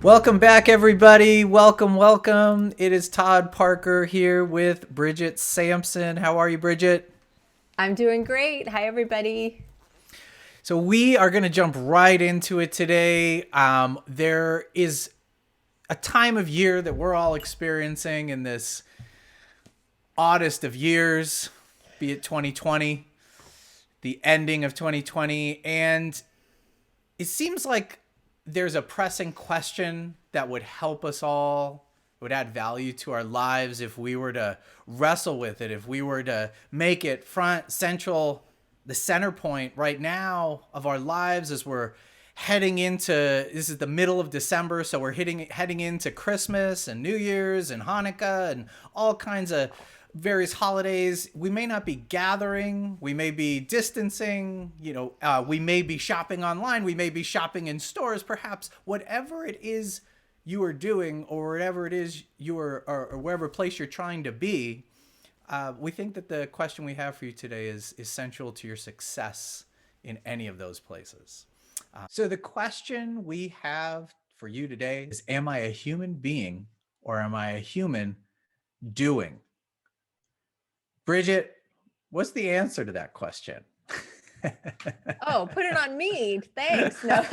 Welcome back, everybody. Welcome. It is Todd Parker here with Bridget Sampson. How are you, Bridget? I'm doing great. Hi, everybody. So we are going to jump right into it today. There is a time of year that we're all experiencing in this oddest of years, be it 2020, the ending of 2020, and it seems like there's a pressing question that would help us all, would add value to our lives if we were to wrestle with it, if we were to make it front, central, the center point right now of our lives as we're heading into, this is the middle of December, so we're heading into Christmas and New Year's and Hanukkah and all kinds of various holidays. We may not be gathering, we may be distancing, we may be shopping online, we may be shopping in stores, perhaps whatever it is you are doing, or whatever it is you are, or wherever place you're trying to be. We think that the question we have for you today is essential to your success in any of those places. So the question we have for you today is, am I a human being or am I a human doing? Bridget, what's the answer to that question? Oh, put it on me. Thanks. No.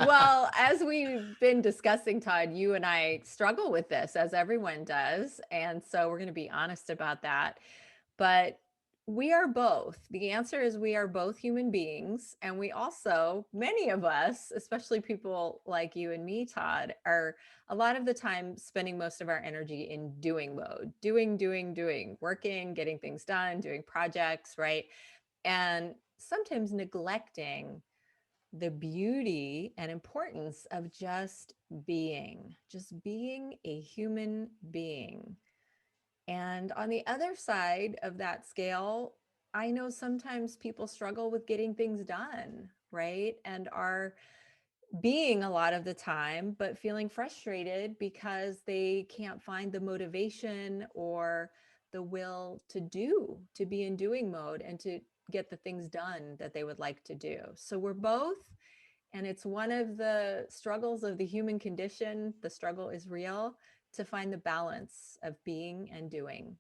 Well, as we've been discussing, Todd, you and I struggle with this, as everyone does. And so we're going to be honest about that. But we are both. The answer is we are both human beings. And we also, many of us, especially people like you and me, Todd, are a lot of the time spending most of our energy in doing mode, doing, working, getting things done, doing projects, right? And sometimes neglecting the beauty and importance of just being a human being. And on the other side of that scale, I know sometimes people struggle with getting things done, right? And are being a lot of the time, but feeling frustrated because they can't find the motivation or the will to be in doing mode and to get the things done that they would like to do. So we're both, and it's one of the struggles of the human condition. The struggle is real to find the balance of being and doing.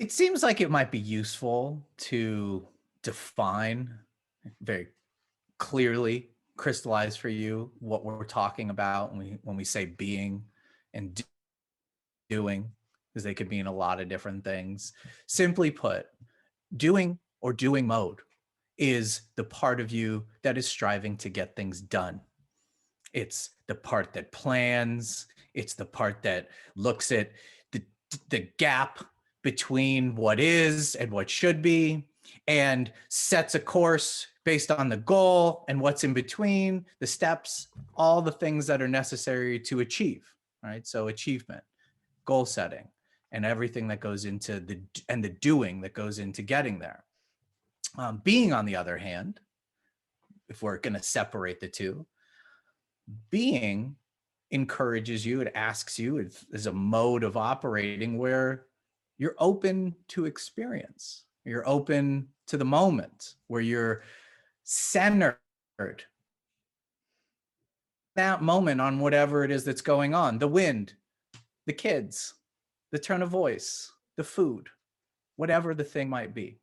It seems like it might be useful to define very clearly, crystallize for you what we're talking about when we say being and doing, because they could mean a lot of different things. Simply put, doing or doing mode is the part of you that is striving to get things done. It's the part that plans. It's the part that looks at the, the gap between what is and what should be and sets a course based on the goal and what's in between, the steps, all the things that are necessary to achieve, right? So achievement, goal setting, and everything that goes into the doing that goes into getting there. Being, on the other hand, if we're going to separate the two, being encourages you, it asks you, it is a mode of operating where you're open to experience, you're open to the moment, where you're centered that moment on whatever it is that's going on, the wind, the kids, the tone of voice, the food, whatever the thing might be.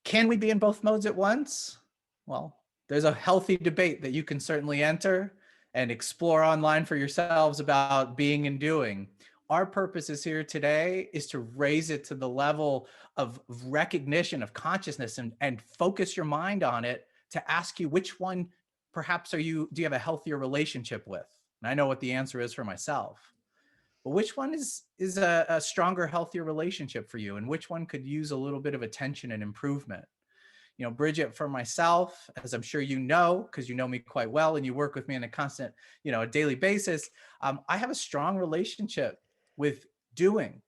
Can we be in both modes at once? Well, there's a healthy debate that you can certainly enter and explore online for yourselves about being and doing. Our purpose is here today is to raise it to the level of recognition, of consciousness, and focus your mind on it, to ask you which one perhaps do you have a healthier relationship with? And I know what the answer is for myself. But which one is a stronger, healthier relationship for you? And which one could use a little bit of attention and improvement? Bridget, for myself, as I'm sure you know, because you know me quite well and you work with me on a constant, a daily basis, I have a strong relationship with doing.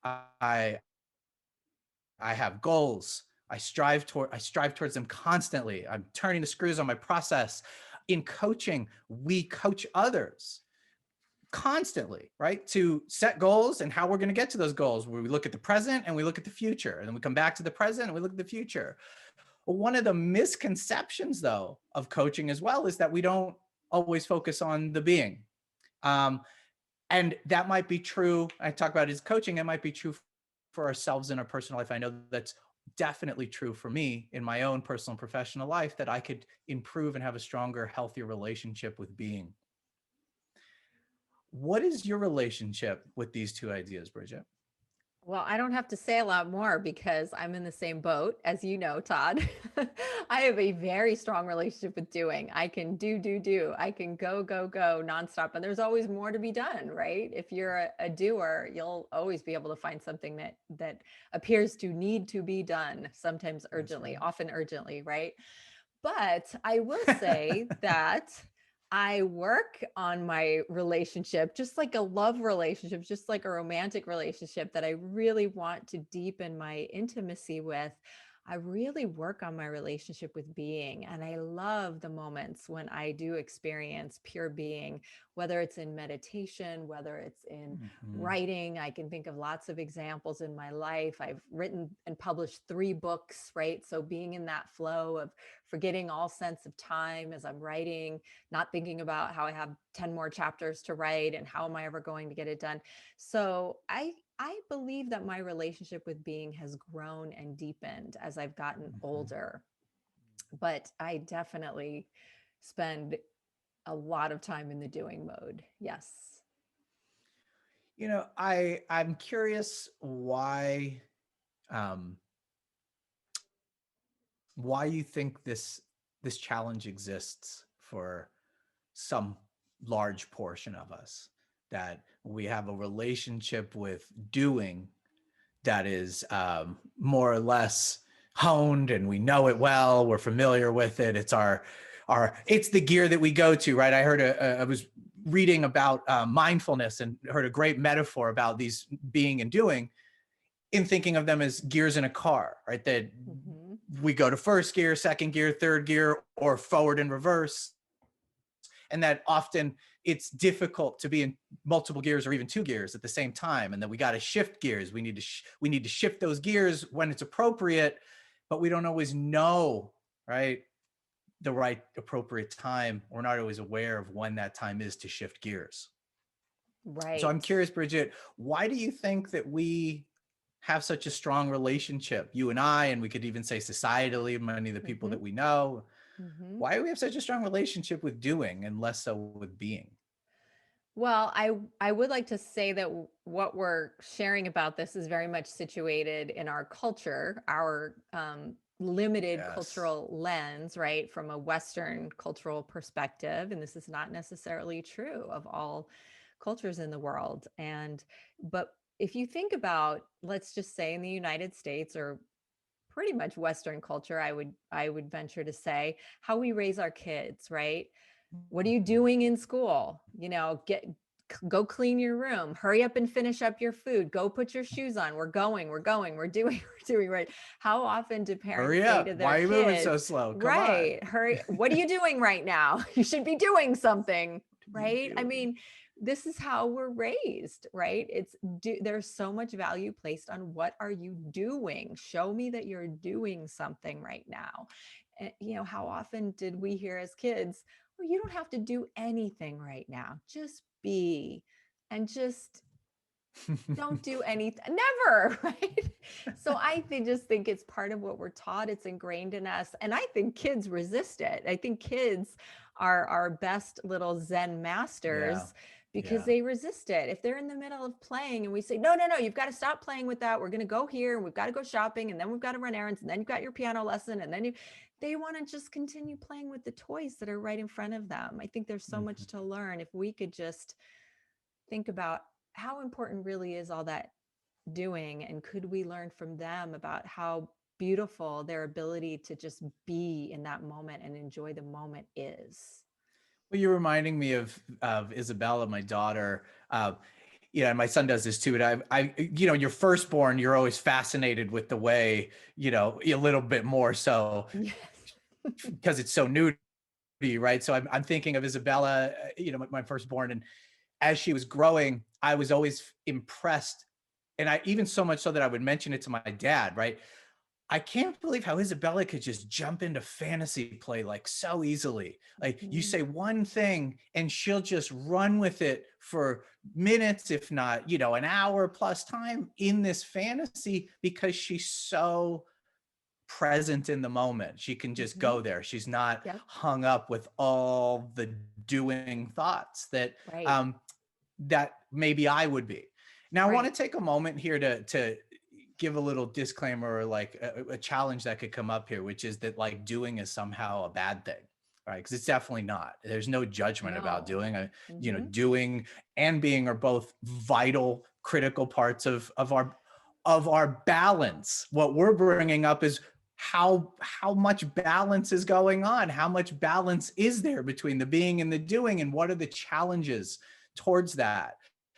I have goals. I strive towards them constantly. I'm turning the screws on my process. In coaching, we coach others constantly, right? To set goals and how we're going to get to those goals, where we look at the present and we look at the future, and then we come back to the present and we look at the future. One of the misconceptions, though, of coaching as well is that we don't always focus on the being. Um, and that might be true. I talk about it as coaching. It might be true for ourselves in our personal life. I know that's definitely true for me in my own personal and professional life, that I could improve and have a stronger, healthier relationship with being. What is your relationship with these two ideas, Bridget? Well, I don't have to say a lot more because I'm in the same boat as you know, Todd. I have a very strong relationship with doing. I can do. I can go nonstop. And there's always more to be done, right? If you're a doer, you'll always be able to find something that appears to need to be done, sometimes urgently, Right. often urgently, right? But I will say that I work on my relationship, just like a love relationship, just like a romantic relationship that I really want to deepen my intimacy with. I really work on my relationship with being. And I love the moments when I do experience pure being, whether it's in meditation, whether it's in Mhm. writing. I can think of lots of examples in my life. I've written and published 3 books, right? So being in that flow of forgetting all sense of time as I'm writing, not thinking about how I have 10 more chapters to write and how am I ever going to get it done. So I believe that my relationship with being has grown and deepened as I've gotten Mhm. older. But I definitely spend a lot of time in the doing mode. Yes. I'm curious um, why you think this challenge exists for some large portion of us, that we have a relationship with doing that is more or less honed, and we know it well, we're familiar with it, it's the gear that we go to, right? I was reading about mindfulness and heard a great metaphor about these being and doing, in thinking of them as gears in a car, right? That Mm-hmm. we go to first gear, second gear, third gear, or forward and reverse. And that often it's difficult to be in multiple gears or even 2 gears at the same time. And then we got to shift gears. We need to shift those gears when it's appropriate, but we don't always know, right? The right appropriate time. We're not always aware of when that time is to shift gears. So I'm Right. curious, Bridget, why do you think that we have such a strong relationship, you and I, and we could even say societally, many of the people Mm-hmm. that we know, Mm-hmm. why do we have such a strong relationship with doing and less so with being? Well, I would like to say that what we're sharing about this is very much situated in our culture, our limited Yes. cultural lens, right, from a Western cultural perspective. And this is not necessarily true of all cultures in the world. But if you think about, let's just say in the United States or pretty much Western culture, I would venture to say how we raise our kids, right? What are you Mhm. doing in school? Go clean your room, hurry up and finish up your food, go put your shoes on, we're doing, we're doing, right? How often do parents Hurry say to up. their Why are you moving so kids, slow? Come on. right, hurry, what are you doing right now? You should be doing something, What are you right? I doing? mean, this is how we're raised, right? There's so much value placed on what are you doing? Show me that you're doing something right now. And, how often did we hear as kids, well, you don't have to do anything right now. Just be, and just don't do anything. Never, right? So just think it's part of what we're taught. It's ingrained in us. And I think kids resist it. I think kids are our best little Zen Yeah. masters because Yeah. they resist it. If they're in the middle of playing and we say, no, you've got to stop playing with that. We're going to go here and we've got to go shopping and then we've got to run errands and then you've got your piano lesson and then they want to just continue playing with the toys that are right in front of them. I think there's so much Mhm. to learn if we could just think about how important really is all that doing, and could we learn from them about how beautiful their ability to just be in that moment and enjoy the moment is. Well, you're reminding me of Isabella, my daughter. And my son does this too. And your firstborn, you're always fascinated with the way, a little bit more so Yes. because it's so new to you, right? So I'm thinking of Isabella, my firstborn, and as she was growing, I was always impressed, and I even so much so that I would mention it to my dad, right? I can't believe how Isabella could just jump into fantasy play like so easily. Like you Mhm. say one thing and she'll just run with it for minutes, if not, an hour plus time in this fantasy because she's so present in the moment. She can just Mhm. go there. She's not Yep. hung up with all the doing thoughts Right. that maybe I would be. Now, I want Right. to take a moment here to give a little disclaimer or like a challenge that could come up here, which is that like doing is somehow a bad thing, right? Because it's definitely not. There's no judgment about No. doing. Mhm. Doing and being are both vital, critical parts of our balance. What we're bringing up is how much balance is going on, how much balance is there between the being and the doing, and what are the challenges towards that,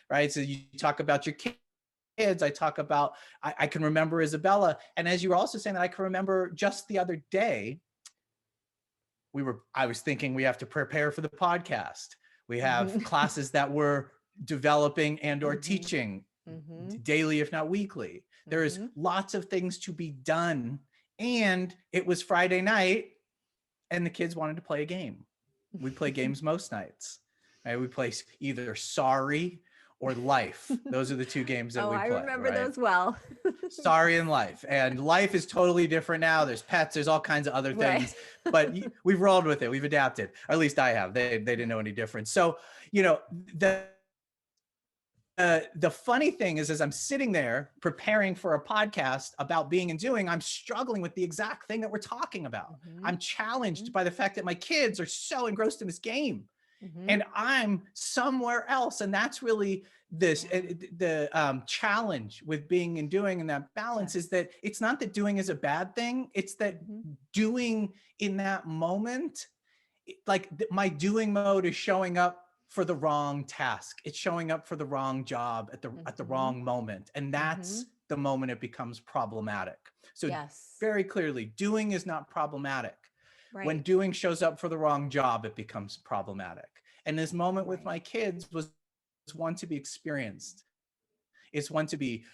right? So you talk about your kids, I talk about, I can remember Isabella, and as you were also saying that, I can remember just the other day I was thinking we have to prepare for the podcast, we have Mhm. classes that we're developing and or Mhm. teaching Mhm. daily if not weekly, there is Mhm. lots of things to be done, and it was Friday night and the kids wanted to play a game. We play games most nights. Right? We play either Sorry or Life. Those are the two games that Oh, we I play, remember right? those well. Sorry and Life. And Life is totally different now. There's pets, there's all kinds of other Right. things, but we've rolled with it. We've adapted. Or at least I have. They didn't know any difference. So, you know, the funny thing is, as I'm sitting there preparing for a podcast about being and doing, I'm struggling with the exact thing that we're talking about. Mhm. I'm challenged Mhm. by the fact that my kids are so engrossed in this game Mhm. and I'm somewhere else. And that's really this Yeah. the challenge with being and doing, and that balance is Yes. that it's not that doing is a bad thing. It's that Mhm. doing in that moment, like my doing mode is showing up for the wrong task. It's showing up for the wrong job at the Mhm. wrong moment. And that's Mhm. the moment it becomes problematic. So Yes. very clearly, doing is not problematic. When Right. doing shows up for the wrong job, it becomes problematic. And this moment with Right. my kids was one to be experienced. It's one to be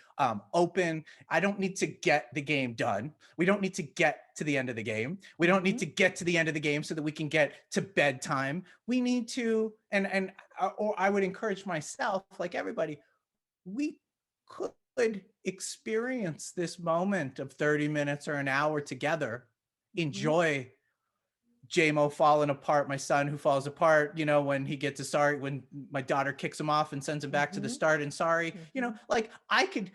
open. I don't need to get the game done. We don't need to get to the end of the game. We don't need Mhm. to get to the end of the game so that we can get to bedtime. We need to, or I would encourage myself, like everybody, we could experience this moment of 30 minutes or an hour together, Mhm. enjoy JMO falling apart, my son who falls apart, when he gets to Sorry, when my daughter kicks him off and sends him back to the Mhm. start and Sorry, Mhm. like I could,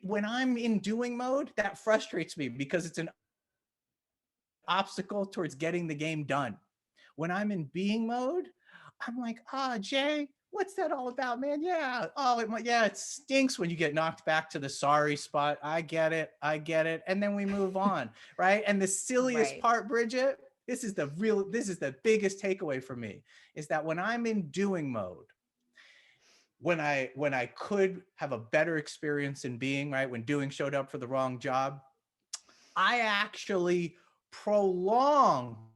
when I'm in doing mode, that frustrates me because it's an obstacle towards getting the game done. When I'm in being mode, I'm like, Jay, what's that all about, man? Yeah. Yeah, it stinks when you get knocked back to the Sorry spot. I get it. I get it. And then we move on. Right. And the silliest Right. part, Bridget, this is the biggest takeaway for me, is that when I'm in doing mode, when I could have a better experience in being, right, when doing showed up for the wrong job, I actually prolong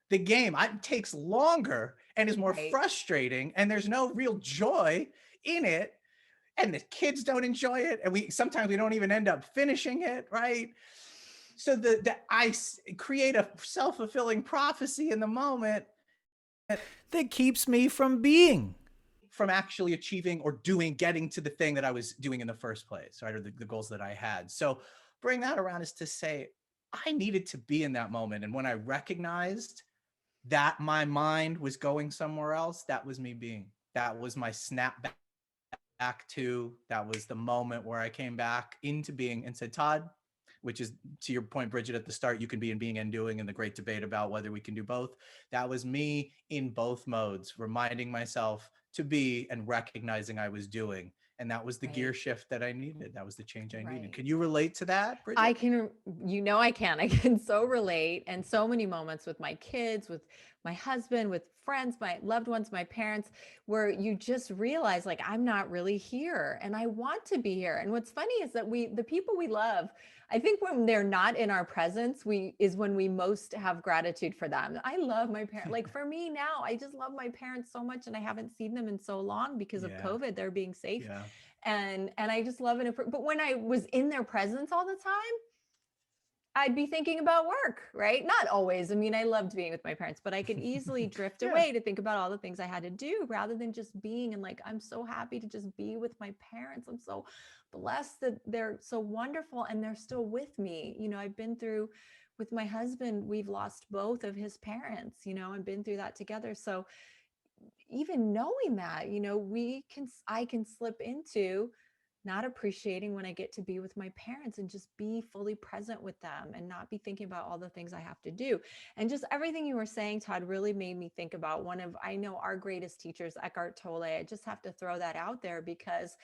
the game. It takes longer and is more Right. frustrating, and there's no real joy in it, and the kids don't enjoy it, and we don't even end up finishing it, right? So I create a self-fulfilling prophecy in the moment that keeps me from being, from actually achieving or doing, getting to the thing that I was doing in the first place, right? Or the goals that I had. So bring that around is to say, I needed to be in that moment. And when I recognized that my mind was going somewhere else, that was me being. That was my snap back to, that was the moment where I came back into being and said, Todd, which is to your point, Bridget, at the start, you can be in being and doing, and the great debate about whether we can do both. That was me in both modes, reminding myself to be and recognizing I was doing. And that was the gear Right. shift that I needed. That was the change I needed. Right. Can you relate to that, I Bridget? can, I can. I can so relate. And so many moments with my kids, with my husband, with friends, my loved ones, my parents, where you just realize, like, I'm not really here and I want to be here. And what's funny is that the people we love, I think when they're not in our presence, is when we most have gratitude for them. I love my parents. Like for me now, I just love my parents so much and I haven't seen them in so long because of Yeah. COVID. They're being safe. Yeah. And I just love it. But when I was in their presence all the time, I'd be thinking about work, right? Not always. I mean, I loved being with my parents, but I could easily drift Yeah. away to think about all the things I had to do rather than just being. And like, I'm so happy to just be with my parents. I'm so blessed that they're so wonderful and they're still with me. I've been through with my husband, we've lost both of his parents, and been through that together. So even knowing that, I can slip into not appreciating when I get to be with my parents and just be fully present with them and not be thinking about all the things I have to do. And just everything you were saying, Todd, really made me think about I know our greatest teachers, Eckhart Tolle. I just have to throw that out there because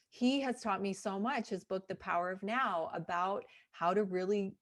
he has taught me so much. His book, The Power of Now, about how to really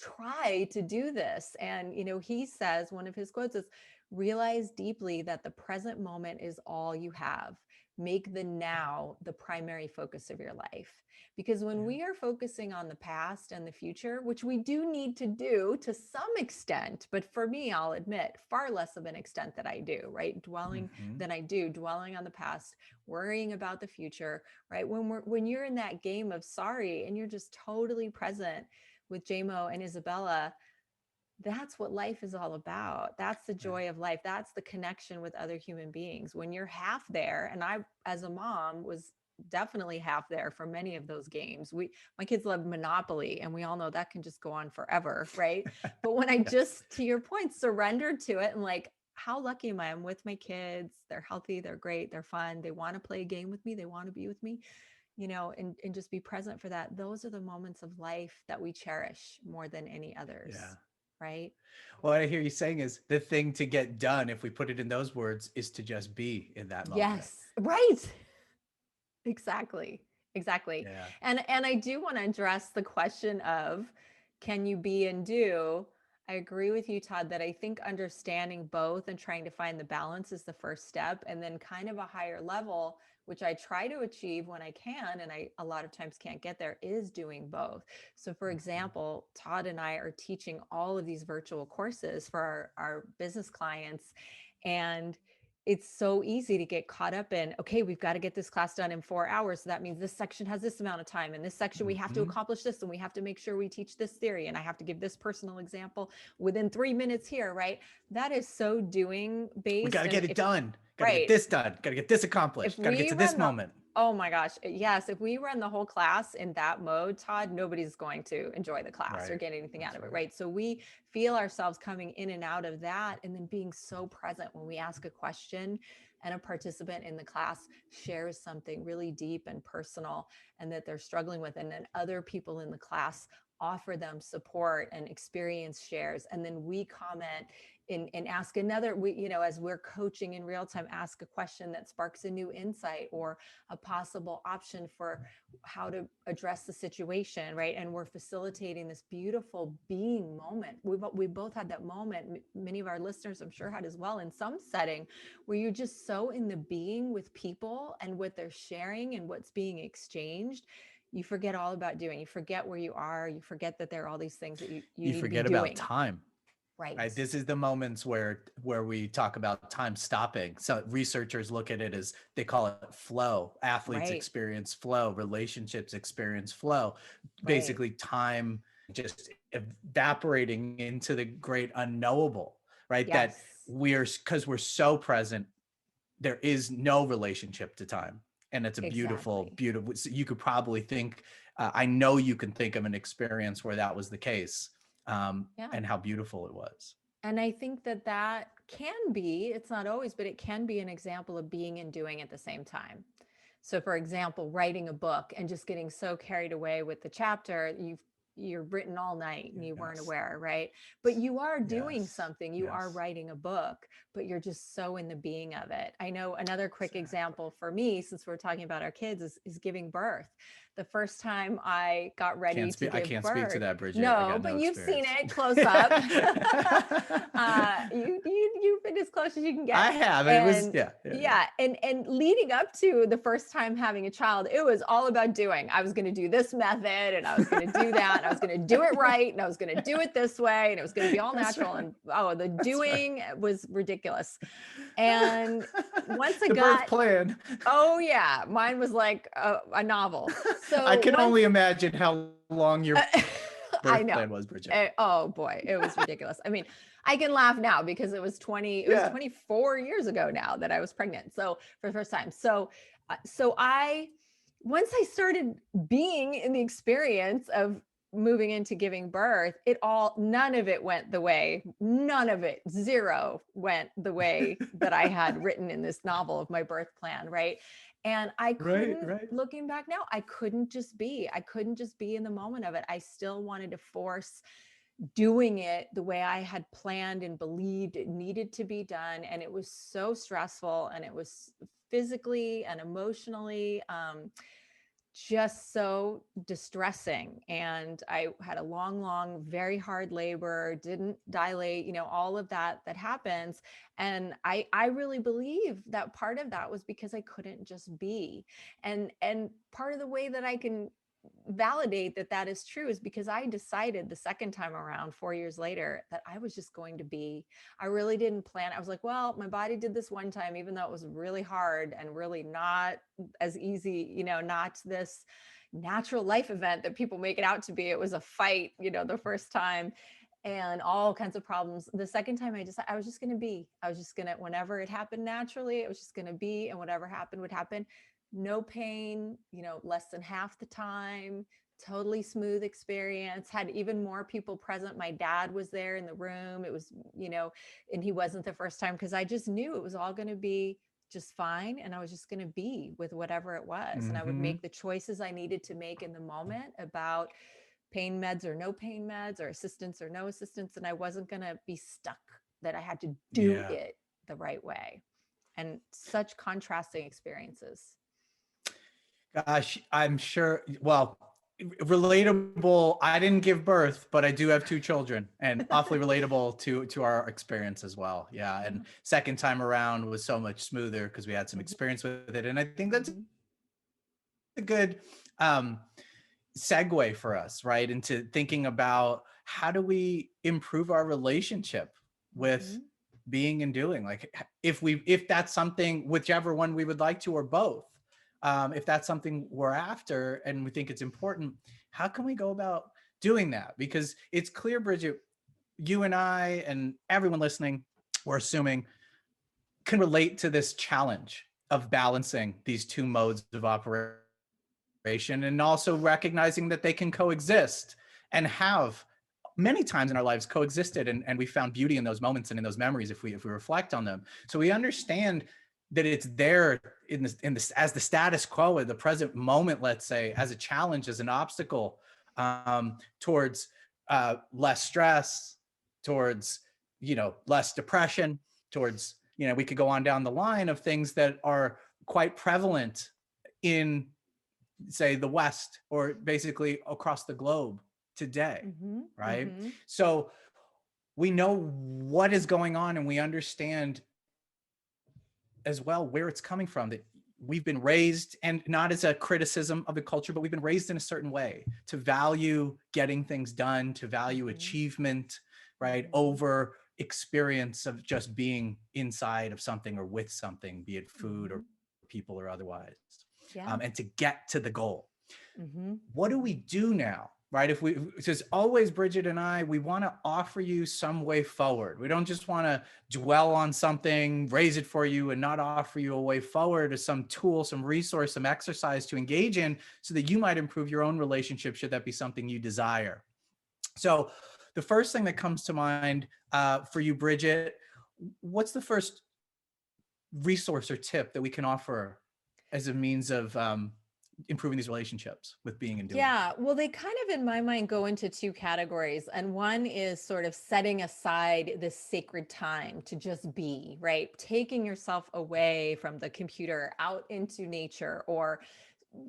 try to do this. And, he says, one of his quotes is, realize deeply that the present moment is all you have. Make the now the primary focus of your life. Because when Yeah. we are focusing on the past and the future, which we do need to do to some extent, but for me, I'll admit, far less of an extent that I do, right? Dwelling on the past, worrying about the future, right? When you're in that game of sorry and you're just totally present with JMO and Isabella, that's what life is all about. That's the joy of life. That's the connection with other human beings. When you're half there, and I, as a mom, was definitely half there for many of those games. My kids love Monopoly, and we all know that can just go on forever, right? But when I Yes. just, to your point, surrendered to it and like, how lucky am I? I'm with my kids. They're healthy. They're great. They're fun. They want to play a game with me. They want to be with me, and just be present for that. Those are the moments of life that we cherish more than any Yeah. others, right? What I hear you saying is the thing to get done, if we put it in those words, is to just be in that moment. Yes, right. Exactly. Exactly. Yeah. And I do want to address the question of, can you be and do? I agree with you, Todd, that I think understanding both and trying to find the balance is the first step. And then kind of a higher level, which I try to achieve when I can, and I a lot of times can't get there, is doing both. So for example, Todd and I are teaching all of these virtual courses for our business clients. And it's so easy to get caught up in, okay, we've got to get this class done in 4 hours. So that means this section has this amount of time. And this section, we have to accomplish this. And we have to make sure we teach this theory. And I have to give this personal example within 3 minutes here, right? That is so doing We got based. to And get it if, done. Got to get right, this done. Got to get this if accomplished. Got to get we to this run the moment. oh my gosh, yes, if we run the whole class in that mode, Todd, nobody's going to enjoy the class or Right. get anything out That's of it, right. right? So we feel ourselves coming in and out of that, and then being so present when we ask a question and a participant in the class shares something really deep and personal and that they're struggling with, and then other people in the class offer them support and experience shares, and then we comment and ask another, as we're coaching in real time, ask a question that sparks a new insight or a possible option for how to address the situation, right? And we're facilitating this beautiful being moment. We both had that moment. Many of our listeners, I'm sure, had as well, in some setting where you're just so in the being with people and what they're sharing and what's being exchanged. You forget all about doing. You forget where you are. You forget that there are all these things that you You need to be forget about doing. time. Right. Right. This is the moments where we talk about time stopping. So researchers look at it as, they call it flow. Athletes Right. experience flow, relationships experience flow. Right. Basically time just evaporating into the great unknowable, right? That Yes. because we're so present, there is no relationship to time. And it's a beautiful, Exactly. beautiful, so you could probably think, I know you can think of an experience where that was the case, Yeah. and how beautiful it was. And I think that can be, it's not always, but it can be an example of being and doing at the same time. So for example, writing a book and just getting so carried away with the chapter, you're written all night and you weren't Yes. aware, right? But you are doing Yes. something, you are Yes. writing a book, but you're just so in the being of it. I know another quick Exactly. example for me, since we're talking about our kids, is giving birth. The first time I got ready to I give can't speak to birth, that, Bridget. I no, got but no you've seen experience. it close up. You've been as close as you can get. I have. It was, And yeah, yeah, yeah. yeah, and leading up to the first time having a child, it was all about doing. I was going to do this method and I was going to do that. I was going to do it right. And I was going to do it this way. And it was going to be all That's natural. right. And oh, the That's right. doing was ridiculous. And once I The birth got, plan. oh yeah, mine was like a novel. I So can once, only imagine how long your I birth know. plan was, Bridget. Oh boy, it was ridiculous. I mean, I can laugh now because it was Yeah. 24 years ago now that I was pregnant. So for the first time. So I, once I started being in the experience of moving into giving birth, none of it went the way, none of it, zero went the way that I had written in this novel of my birth plan. Right. And Right, right. looking back now, I couldn't just be in the moment of it. I still wanted to force doing it the way I had planned and believed it needed to be done. And it was so stressful, and it was physically and emotionally just so distressing. And I had a long, very hard labor, didn't dilate, all of that happens. And I really believe that part of that was because I couldn't just be. And part of the way that I can validate that that is true is because I decided the second time around 4 years later that I was just going to be. I really didn't plan. I was like, well, my body did this one time, even though it was really hard and really not as easy, not this natural life event that people make it out to be. It was a fight, the first time, and all kinds of problems. The second time I was just going to be. I was just going to, whenever it happened naturally, it was just going to be, and whatever happened would happen. No pain, less than half the time, totally smooth experience. Had even more people present. My dad was there in the room. It was, and he wasn't the first time, because I just knew it was all going to be just fine. And I was just going to be with whatever it was. And I would Mm-hmm. make the choices I needed to make in the moment about pain meds or no pain meds, or assistance or no assistance. And I wasn't going to be stuck that I had to do Yeah. it the right way. And such contrasting experiences. Gosh, I'm sure. Well, relatable. I didn't give birth, but I do have two children, and awfully relatable to our experience as well. Yeah, Yeah. and second time around was so much smoother because we had some Mhm. experience with it, and I think that's Mhm. a good um, segue for us, right, into thinking about how do we improve our relationship with Mhm. being and doing. Like, if that's something, whichever one we would like to, or both, if that's something we're after and we think it's important, how can we go about doing that? Because it's clear, Bridget, you and I and everyone listening, we're assuming, can relate to this challenge of balancing these two modes of operation, and also recognizing that they can coexist and have many times in our lives coexisted, and we found beauty in those moments and in those memories if we reflect on them. So we understand that it's there in this as the status quo at the present moment, let's say, as a challenge, as an obstacle, towards less stress, towards less depression, towards we could go on down the line of things that are quite prevalent in, say, the West, or basically across the globe today, Mhm. right? Mhm. So we know what is going on, and we understand as well where it's coming from, that we've been raised, and not as a criticism of the culture, but we've been raised in a certain way to value getting things done, to value Mhm. achievement, right, Mhm. over experience of just being inside of something or with something, be it food or Mhm. people or otherwise, Yeah. and to get to the goal. Mhm. What do we do now, right? If we, because always, Bridget and I, we want to offer you some way forward. We don't just want to dwell on something, raise it for you, and not offer you a way forward, or some tool, some resource, some exercise to engage in, so that you might improve your own relationship, should that be something you desire. So the first thing that comes to mind for you, Bridget, what's the first resource or tip that we can offer as a means of improving these relationships with being and doing? Yeah, well, they kind of, in my mind, go into two categories. And one is sort of setting aside this sacred time to just be, right? Taking yourself away from the computer out into nature, or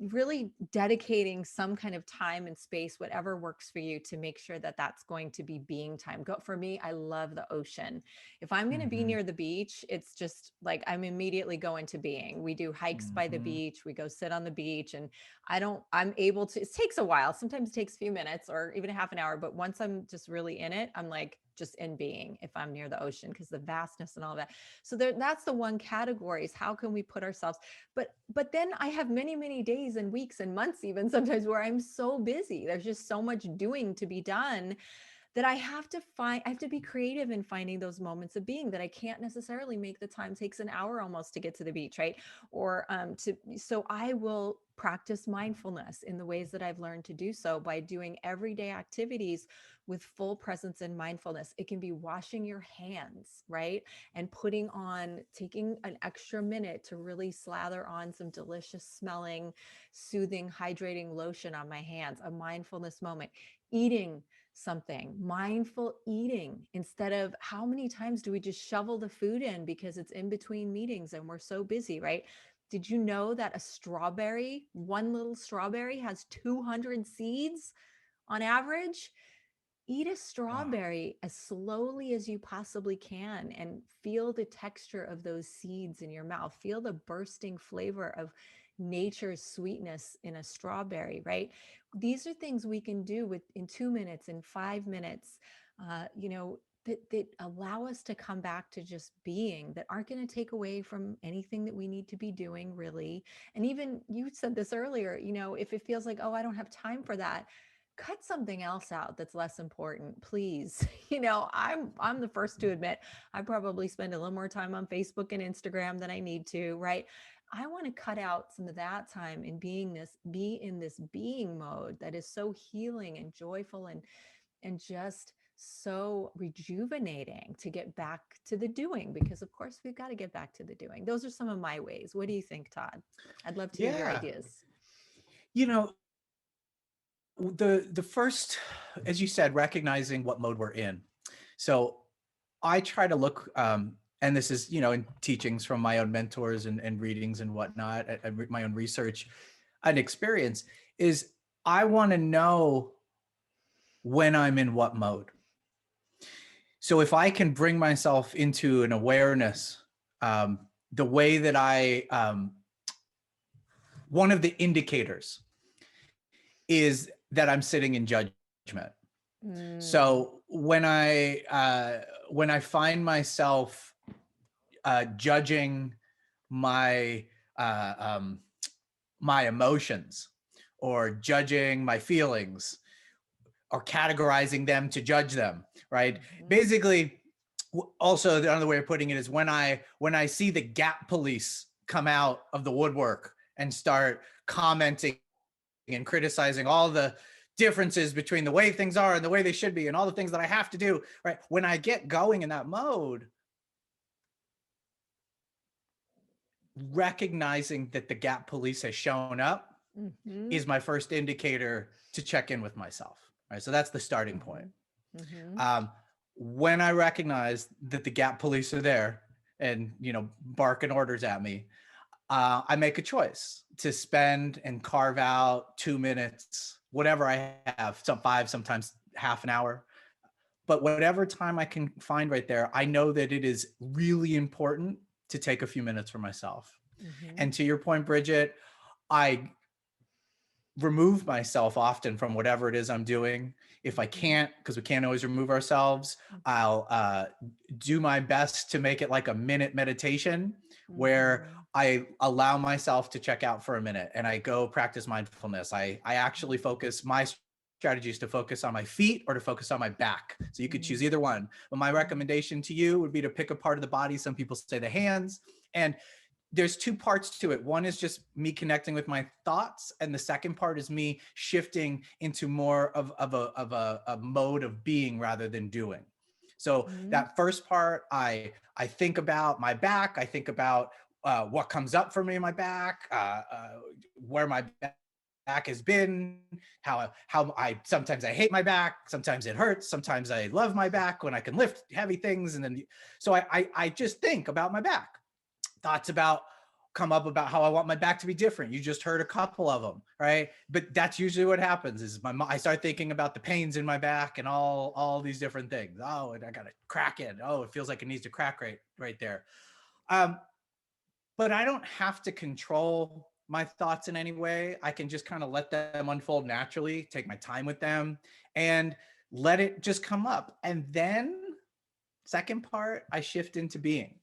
really dedicating some kind of time and space, whatever works for you, to make sure that that's going to be being time. Go for me, I love the ocean. If I'm going to be Mm-hmm. near the beach, it's just like I'm immediately going to being. We do hikes by the Mm-hmm. beach, we go sit on the beach, and I'm able to, it takes a while. Sometimes it takes a few minutes or even a half an hour, but once I'm just really in it, I'm like just in being if I'm near the ocean, because the vastness and all that. So there, that's the one category, is how can we put ourselves, but then I have many days and weeks and months even sometimes where I'm so busy. There's just so much doing to be done that I have to be creative in finding those moments of being that I can't necessarily make the time. It takes an hour almost to get to the beach, right? Or so I will practice mindfulness in the ways that I've learned to do so by doing everyday activities with full presence and mindfulness. It can be washing your hands, right? And taking an extra minute to really slather on some delicious smelling, soothing, hydrating lotion on my hands, a mindfulness moment. Eating something, mindful eating, instead of, how many times do we just shovel the food in because it's in between meetings and we're so busy, right? Did you know that one little strawberry has 200 seeds on average? Eat a Wow. strawberry as slowly as you possibly can and feel the texture of those seeds in your mouth. Feel the bursting flavor of nature's sweetness in a strawberry, right? These are things we can do in 2 minutes, in 5 minutes, that allow us to come back to just being, that aren't going to take away from anything that we need to be doing, really. And even you said this earlier, if it feels like, oh, I don't have time for that, cut something else out that's less important, please. I'm the first to admit I probably spend a little more time on Facebook and Instagram than I need to, right? I want to cut out some of that time and be in this being mode that is so healing and joyful and just so rejuvenating, to get back to the doing, because of course we've got to get back to the doing. Those are some of my ways. What do you think, Todd? I'd love to hear your Yeah. ideas. You know, the first, as you said, recognizing what mode we're in. So I try to look, and this is, in teachings from my own mentors and readings and whatnot, and my own research and experience, is I want to know when I'm in what mode. So if I can bring myself into an awareness, the way that one of the indicators is that I'm sitting in judgment. Mm, So when I find myself judging my uh, um, my emotions, or judging my feelings, or categorizing them to judge them, right? mhm. Basically, also another way of putting it is when I see the Gap police come out of the woodwork and start commenting and criticizing all the differences between the way things are and the way they should be and all the things that I have to do, right? When I get going in that mode, recognizing that the Gap police has shown up Mhm, is my first indicator to check in with myself, right? So that's the starting point. mhm, mhm, Um, when I recognize that the Gap police are there and, barking orders at me, I make a choice to spend and carve out 2 minutes, whatever I have, some five, sometimes half an hour. But whatever time I can find right there, I know that it is really important to take a few minutes for myself. mhm, And to your point, Bridget, I remove myself often from whatever it is I'm doing. If I mhm, can't, because we can't always remove ourselves, I'll do my best to make it like a minute meditation where mhm, I allow myself to check out for a minute and I go practice mindfulness. I actually focus my strategies to focus on my feet or to focus on my back. So you could choose mhm, either one. But my mhm, recommendation to you would be to pick a part of the body. Some people say the hands. And there's two parts to it. One is just me connecting with my thoughts, and the second part is me shifting into more of a mode of being rather than doing. So mhm, that first part, I think about my back. I think about what comes up for me in my back, where my back has been, how I sometimes I hate my back, sometimes it hurts, sometimes I love my back when I can lift heavy things, and then so I just think about my back. Thoughts about come up about how I want my back to be different. You just heard a couple of them, right? But that's usually what happens is I start thinking about the pains in my back and all these different things. Oh, and I got to crack it. Oh, it feels like it needs to crack right there. But I don't have to control my thoughts in any way. I can just kind of let them unfold naturally, take my time with them, and let it just come up. And then, second part, I shift into being.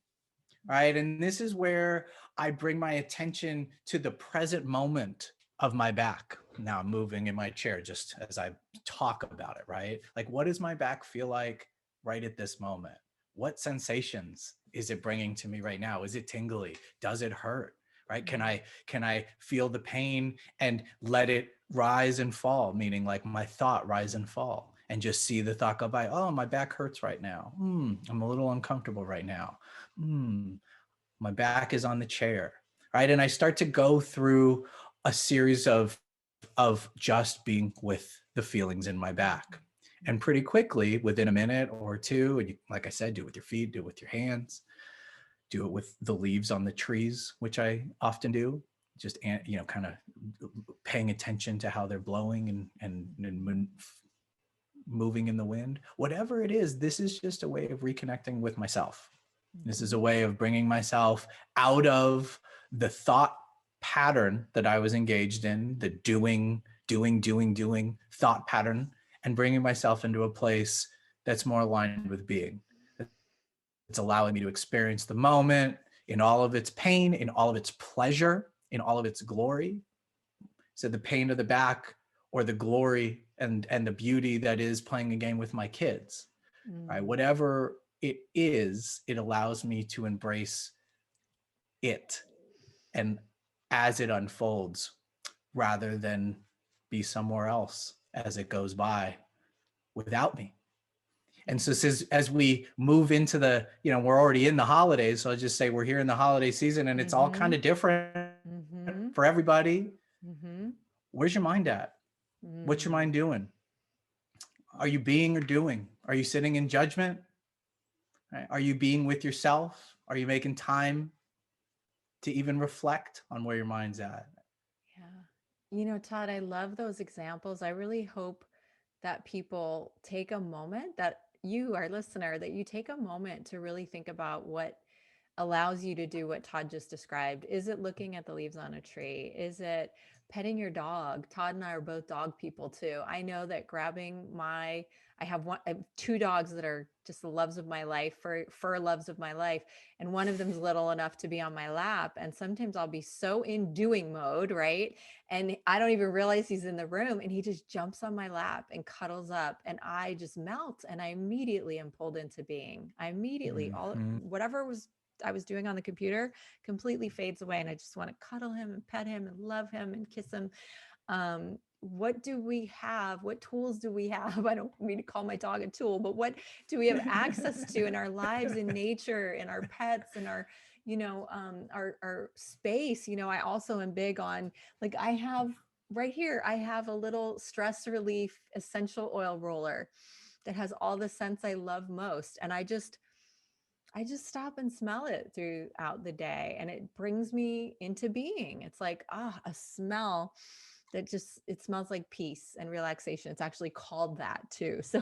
Right. And this is where I bring my attention to the present moment of my back. Now I'm moving in my chair just as I talk about it. Right. Like, what does my back feel like right at this moment? What sensations is it bringing to me right now? Is it tingly? Does it hurt? Right. Can I feel the pain and let it rise and fall? Meaning like my thought rise and fall, and just see the thought go by. Oh, my back hurts right now. I'm a little uncomfortable right now. My back is on the chair, right? And I start to go through a series of just being with the feelings in my back. And pretty quickly, within a minute or two, and you, like I said, do it with your feet, do it with your hands, do it with the leaves on the trees, which I often do. Just kind of paying attention to how they're blowing and moving in the wind. Whatever it is, this is just a way of reconnecting with myself. This is a way of bringing myself out of the thought pattern that I was engaged in, the doing thought pattern, and bringing myself into a place that's more aligned with being. It's allowing me to experience the moment in all of its pain, in all of its pleasure, in all of its glory. So the pain of the back, or the glory and the beauty that is playing a game with my kids, right? Whatever it is, it allows me to embrace it, and as it unfolds, rather than be somewhere else as it goes by without me. And so as we move into we're already in the holidays. So I'll just say we're here in the holiday season, and it's all kind of different for everybody. Where's your mind at? What's your mind doing? Are you being or doing? Are you sitting in judgment? Right? Are you being with yourself? Are you making time to even reflect on where your mind's at? Yeah. Todd, I love those examples. I really hope that people take a moment, that you, our listener, that you take a moment to really think about what allows you to do what Todd just described. Is it looking at the leaves on a tree? Is it petting your dog? Todd and I are both dog people too. I know that I have two dogs that are just the loves of my life, fur loves of my life. And one of them's little enough to be on my lap. And sometimes I'll be so in doing mode, right? And I don't even realize he's in the room, and he just jumps on my lap and cuddles up, and I just melt, and I immediately am pulled into being. I immediately, whatever I was doing on the computer completely fades away, and I just want to cuddle him and pet him and love him and kiss him. What do we have? What tools do we have? I don't mean to call my dog a tool, but what do we have access to in our lives, in nature, in our pets, in our, our space? I also am big on, like, I have right here, I have a little stress relief essential oil roller that has all the scents I love most. And I just stop and smell it throughout the day, and it brings me into being. It's like, a smell that it smells like peace and relaxation. It's actually called that too. So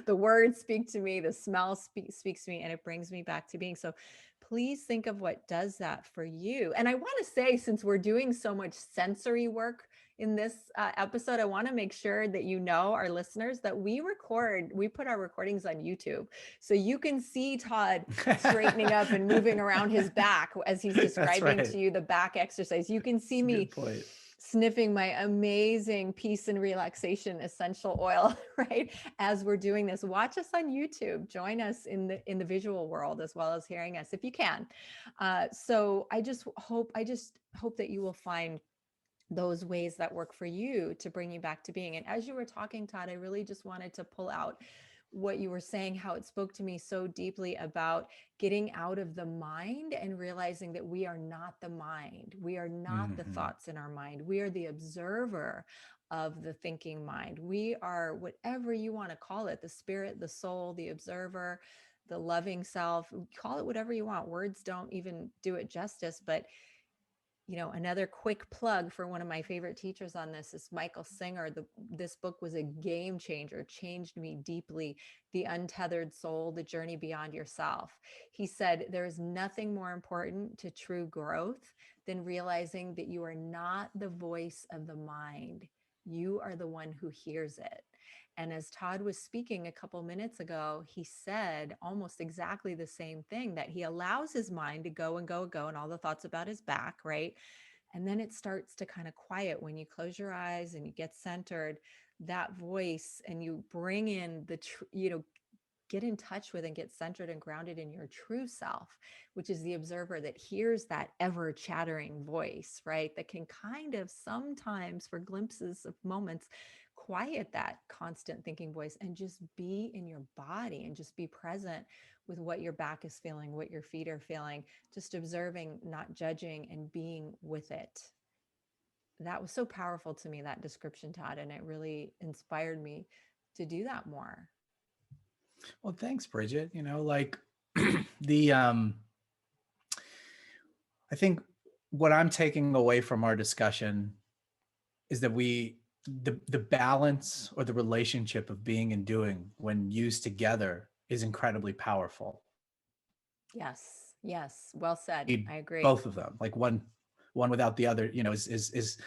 the words speak to me, the smell speaks to me, and it brings me back to being. So please think of what does that for you. And I want to say, since we're doing so much sensory work in this episode, I want to make sure that our listeners, that we put our recordings on YouTube. So you can see Todd straightening up and moving around his back as he's describing to you the back exercise. You can see me sniffing my amazing peace and relaxation essential oil, right? As we're doing this, watch us on YouTube, join us in the visual world, as well as hearing us if you can. So I just hope that you will find those ways that work for you to bring you back to being. And as you were talking, Todd, I really just wanted to pull out what you were saying, how it spoke to me so deeply about getting out of the mind and realizing that we are not the mind. We are not the thoughts in our mind. We are the observer of the thinking mind. We are, whatever you want to call it, the spirit, the soul, the observer, the loving self, call it whatever you want. Words don't even do it justice, but Another quick plug for one of my favorite teachers on this is Michael Singer. This book was a game changer, changed me deeply. The Untethered Soul, The Journey Beyond Yourself. He said, there is nothing more important to true growth than realizing that you are not the voice of the mind. You are the one who hears it. And as Todd was speaking a couple minutes ago, he said almost exactly the same thing, that he allows his mind to go and go and go and all the thoughts about his back, right? And then it starts to kind of quiet when you close your eyes and you get centered, that voice, and you bring in get in touch with and get centered and grounded in your true self, which is the observer that hears that ever chattering voice, right? That can kind of sometimes, for glimpses of moments, quiet that constant thinking voice and just be in your body and just be present with what your back is feeling, what your feet are feeling, just observing, not judging, and being with it. That was so powerful to me, that description, Todd, and it really inspired me to do that more. Well, thanks, Bridget. Like the I think what I'm taking away from our discussion is that the balance or the relationship of being and doing when used together is incredibly powerful. Yes. Yes. Well said. Need I agree. both of them. Like one without the other, is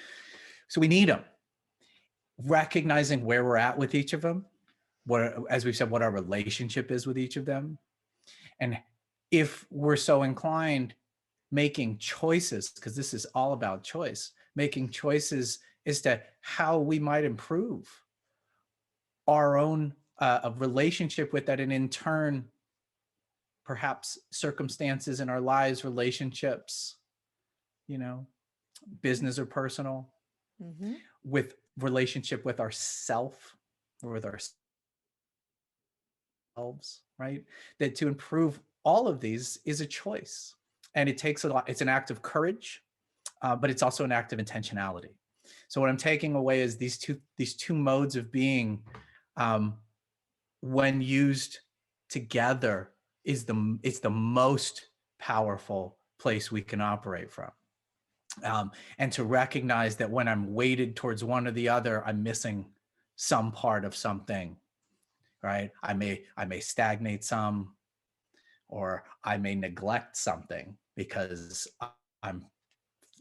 so we need them. Recognizing where we're at with each of them, as we've said, what our relationship is with each of them, and if we're so inclined, making choices, because this is all about choice, making choices as to how we might improve our own relationship with that, and in turn, perhaps circumstances in our lives, relationships, business or personal, Mm-hmm. with relationship with ourself or with ourselves, right? That to improve all of these is a choice, and it takes a lot. It's an act of courage, but it's also an act of intentionality. So what I'm taking away is these two modes of being, when used together, it's the most powerful place we can operate from. And to recognize that when I'm weighted towards one or the other, I'm missing some part of something, right? I may stagnate some, or I may neglect something because I'm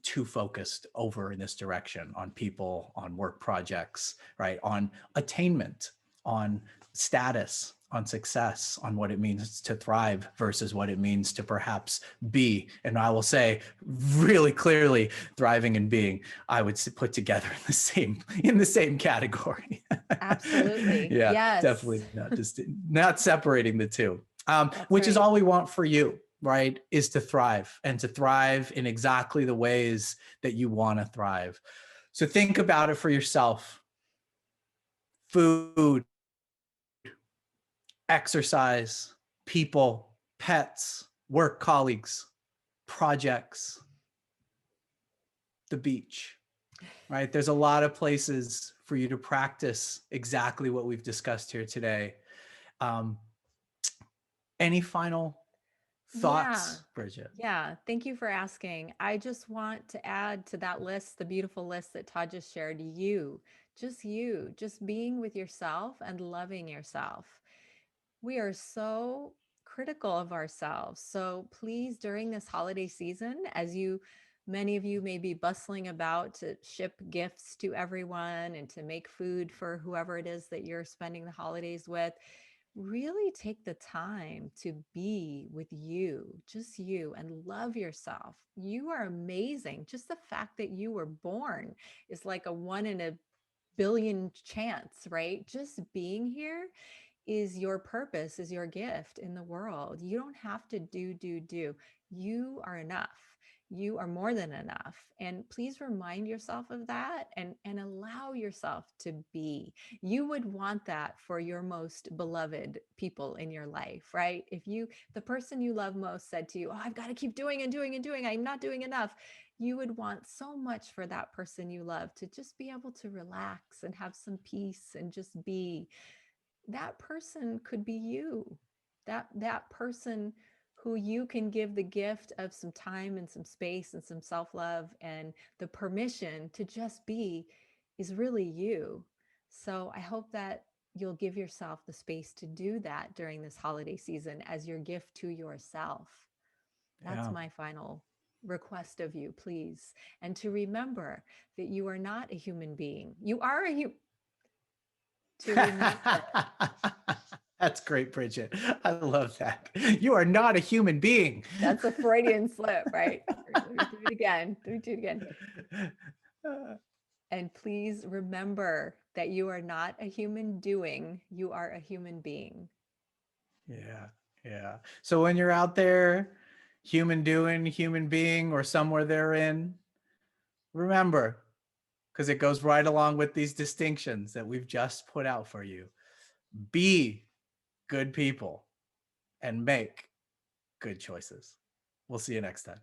too focused over in this direction, on people, on work projects, right? On attainment, on status, on success, on what it means to thrive versus what it means to perhaps be. And I will say really clearly, thriving and being, I would put together in the same category. Absolutely. Yeah, Yes. definitely not separating the two, That's which is right. all we want for you, right? Is to thrive, and to thrive in exactly the ways that you want to thrive. So think about it for yourself. Food, exercise, people, pets, work colleagues, projects, the beach, right? There's a lot of places for you to practice exactly what we've discussed here today. Um, any final Yeah. thoughts, Bridget? Yeah. Thank you for asking. I just want to add to that list, the beautiful list that Todd just shared, you, just being with yourself and loving yourself. We are so critical of ourselves. So please, during this holiday season, many of you may be bustling about to ship gifts to everyone and to make food for whoever it is that you're spending the holidays with, really take the time to be with you, just you, and love yourself. You are amazing. Just the fact that you were born is like a 1 in a billion chance, right? Just being here is your purpose, is your gift in the world. You don't have to do. You are enough. You are more than enough. And please remind yourself of that, and allow yourself to be. You would want that for your most beloved people in your life, right? If the person you love most said to you, "Oh, I've got to keep doing and doing and doing. I'm not doing enough." You would want so much for that person you love to just be able to relax and have some peace and just be. That person could be you. That person who you can give the gift of some time and some space and some self-love and the permission to just be is really you. So I hope that you'll give yourself the space to do that during this holiday season as your gift to yourself. That's Yeah. my final request of you, please. And to remember that you are not a human being. You are a human. To remember. That's great, Bridget. I love that. You are not a human being. That's a Freudian slip, right? Let me do it again. Let me do it again. And please remember that you are not a human doing, you are a human being. Yeah. Yeah. So when you're out there, human doing, human being, or somewhere therein, remember, because it goes right along with these distinctions that we've just put out for you. Be good people and make good choices. We'll see you next time.